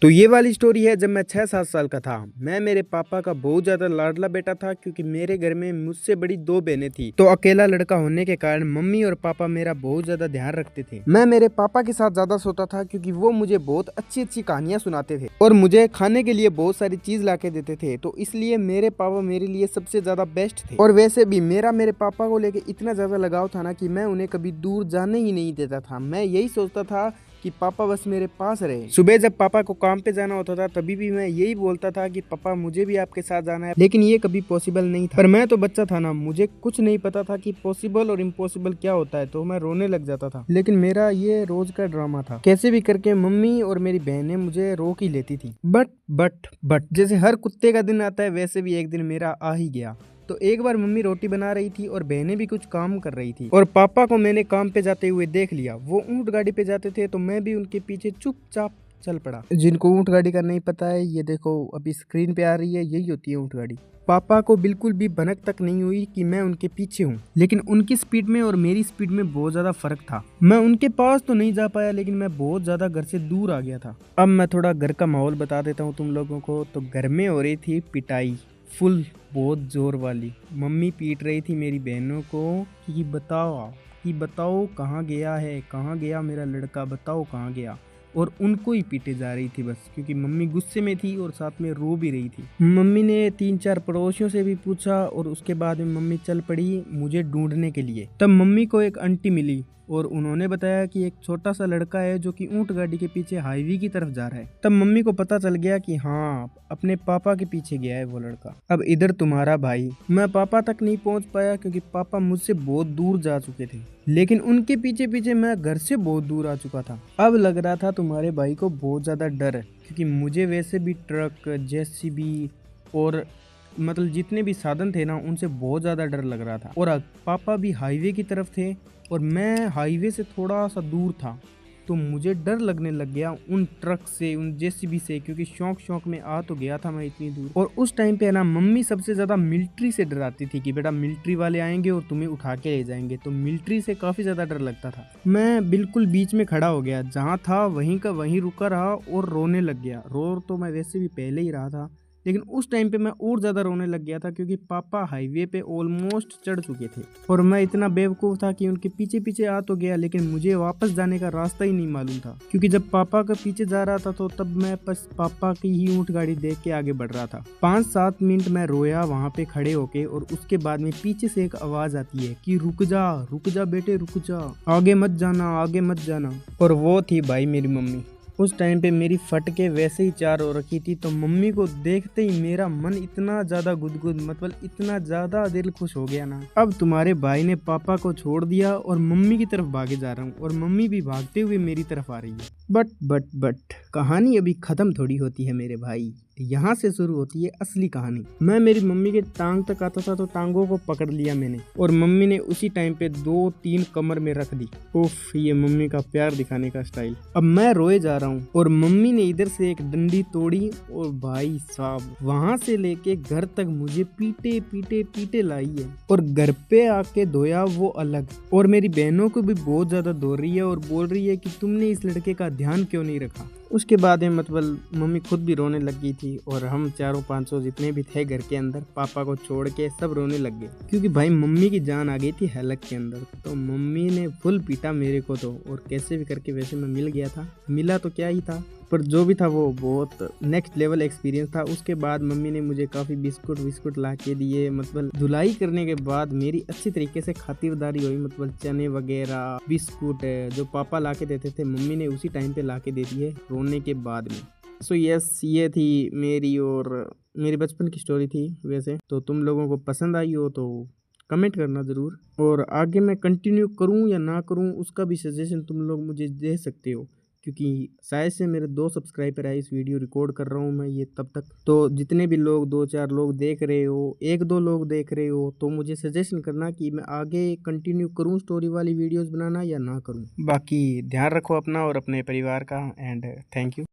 तो ये वाली स्टोरी है जब मैं 6-7 साल का था। मैं मेरे पापा का बहुत ज़्यादा लाडला बेटा था क्योंकि मेरे घर में मुझसे बड़ी 2 बहनें थी। तो अकेला लड़का होने के कारण मम्मी और पापा मेरा बहुत ज़्यादा ध्यान रखते थे। मैं मेरे पापा के साथ ज़्यादा सोता था क्योंकि वो मुझे बहुत अच्छी कहानियाँ सुनाते थे और मुझे खाने के लिए बहुत सारी चीज़ ला के देते थे। तो इसलिए मेरे पापा मेरे लिए सबसे ज़्यादा बेस्ट थे। और वैसे भी मेरा मेरे पापा को लेके इतना ज़्यादा लगाव था ना कि मैं उन्हें कभी दूर जाने ही नहीं देता था। मैं यही सोचता था कि पापा बस मेरे पास रहे। सुबह जब पापा को काम पे जाना होता था तभी भी मैं यही बोलता था कि पापा मुझे भी आपके साथ जाना है, लेकिन ये कभी पॉसिबल नहीं था। पर मैं तो बच्चा था ना, मुझे कुछ नहीं पता था कि पॉसिबल और इम्पॉसिबल क्या होता है, तो मैं रोने लग जाता था। लेकिन मेरा ये रोज का ड्रामा था। कैसे भी करके मम्मी और मेरी बहनें मुझे रोक ही लेती थी। बट जैसे हर कुत्ते का दिन आता है वैसे भी एक दिन मेरा आ ही गया। तो एक बार मम्मी रोटी बना रही थी और बहनें भी कुछ काम कर रही थी और पापा को मैंने काम पे जाते हुए देख लिया। वो ऊंट गाड़ी पे जाते थे तो मैं भी उनके पीछे चुपचाप चल पड़ा। जिनको ऊंट गाड़ी का नहीं पता है, ये देखो अभी स्क्रीन पे आ रही है, यही होती है ऊंट गाड़ी। पापा को बिल्कुल भी भनक तक नहीं हुई कि मैं उनके पीछे हूँ, लेकिन उनकी स्पीड में और मेरी स्पीड में बहुत ज्यादा फर्क था। मैं उनके पास तो नहीं जा पाया, लेकिन मैं बहुत ज्यादा घर से दूर आ गया था। अब मैं थोड़ा घर का माहौल बता देता हूँ तुम लोगों को। तो घर में हो रही थी पिटाई, फुल बहुत जोर वाली। मम्मी पीट रही थी मेरी बहनों को कि बताओ कहाँ गया है, कहाँ गया मेरा लड़का, बताओ कहाँ गया। और उनको ही पीटे जा रही थी बस, क्योंकि मम्मी गुस्से में थी और साथ में रो भी रही थी। मम्मी ने 3-4 पड़ोसियों से भी पूछा और उसके बाद में मम्मी चल पड़ी मुझे ढूंढने के लिए। तब मम्मी को एक आंटी मिली और उन्होंने बताया कि एक छोटा सा लड़का है जो कि ऊंट गाड़ी के पीछे हाईवे की तरफ जा रहा है। तब मम्मी को पता चल गया कि हाँ, अपने पापा के पीछे गया है वो लड़का। अब इधर तुम्हारा भाई, मैं पापा तक नहीं पहुंच पाया क्योंकि पापा मुझसे बहुत दूर जा चुके थे, लेकिन उनके पीछे पीछे मैं घर से बहुत दूर आ चुका था। अब लग रहा था तुम्हारे भाई को बहुत ज्यादा डर है, क्योंकि मुझे वैसे भी ट्रक, जेसीबी और मतलब जितने भी साधन थे ना, उनसे बहुत ज़्यादा डर लग रहा था। और पापा भी हाईवे की तरफ थे और मैं हाईवे से थोड़ा सा दूर था, तो मुझे डर लगने लग गया उन ट्रक से, उन जेसीबी से, क्योंकि शौक में आ तो गया था मैं इतनी दूर। और उस टाइम पे ना मम्मी सबसे ज़्यादा मिलिट्री से डराती थी कि बेटा मिलिट्री वाले आएंगे और तुम्हें उठा के ले जाएंगे, तो मिलिट्री से काफ़ी ज़्यादा डर लगता था। मैं बिल्कुल बीच में खड़ा हो गया, जहाँ था वहीं का वहीं रुका रहा और रोने लग गया। रो तो मैं वैसे भी पहले ही रहा था, लेकिन उस टाइम पे मैं और ज़्यादा रोने लग गया था क्योंकि पापा हाईवे पे ऑलमोस्ट चढ़ चुके थे और मैं इतना बेवकूफ़ था कि उनके पीछे पीछे आ तो गया, लेकिन मुझे वापस जाने का रास्ता ही नहीं मालूम था। क्योंकि जब पापा के पीछे जा रहा था तो तब मैं बस पापा की ही ऊंट गाड़ी देख के आगे बढ़ रहा था। 5-7 मिनट मैं रोया वहाँ पे खड़े होके और उसके बाद में पीछे से एक आवाज़ आती है कि रुक जा बेटे, रुक जा, आगे मत जाना। और वो थी भाई मेरी मम्मी। उस टाइम पे मेरी फट के वैसे ही 4 हो रखी थी, तो मम्मी को देखते ही मेरा मन इतना ज़्यादा गुदगुद, मतलब इतना ज़्यादा दिल खुश हो गया ना। अब तुम्हारे भाई ने पापा को छोड़ दिया और मम्मी की तरफ भागे जा रहा हूँ और मम्मी भी भागते हुए मेरी तरफ आ रही है। बट कहानी अभी ख़त्म थोड़ी होती है मेरे भाई, यहाँ से शुरू होती है असली कहानी। मैं मेरी मम्मी के टांग तक आता था तो टांगों को पकड़ लिया मैंने और मम्मी ने उसी टाइम पे 2-3 कमर में रख दी। उफ, ये मम्मी का प्यार दिखाने का स्टाइल। अब मैं रोए जा रहा हूँ और मम्मी ने इधर से एक डंडी तोड़ी और भाई साहब वहां से लेके घर तक मुझे पीटे लाई है और घर पे आके धोया वो अलग। और मेरी बहनों को भी बहुत ज्यादा धो रही है और बोल रही है कि तुमने इस लड़के का ध्यान क्यों नहीं रखा। उसके बाद में मतलब मम्मी खुद भी रोने लग गई थी और हम 400-500 जितने भी थे घर के अंदर, पापा को छोड़ के सब रोने लग गए क्योंकि भाई मम्मी की जान आ गई थी हलक के अंदर। तो मम्मी ने फुल पीटा मेरे को तो, और कैसे भी करके वैसे मैं मिल गया था, मिला तो क्या ही था, पर जो भी था वो बहुत नेक्स्ट लेवल एक्सपीरियंस था। उसके बाद मम्मी ने मुझे काफ़ी बिस्कुट ला के दिए, मतलब धुलाई करने के बाद मेरी अच्छी तरीके से खातिरदारी हुई, मतलब चने वगैरह, बिस्कुट जो पापा ला के देते थे मम्मी ने उसी टाइम पे ला के दे दिए रोने के बाद में। सो यस, ये थी मेरी और मेरी बचपन की स्टोरी थी। वैसे तो तुम लोगों को पसंद आई हो तो कमेंट करना ज़रूर, और आगे मैं कंटिन्यू करूं या ना करूं उसका भी सजेशन तुम लोग मुझे दे सकते हो, क्योंकि शायद से मेरे 2 सब्सक्राइबर आए, इस वीडियो रिकॉर्ड कर रहा हूँ मैं ये तब तक। तो जितने भी लोग 2-4 लोग देख रहे हो, 1-2 लोग देख रहे हो, तो मुझे सजेशन करना कि मैं आगे कंटिन्यू करूँ स्टोरी वाली वीडियोस बनाना या ना करूँ। बाकी ध्यान रखो अपना और अपने परिवार का, एंड थैंक यू।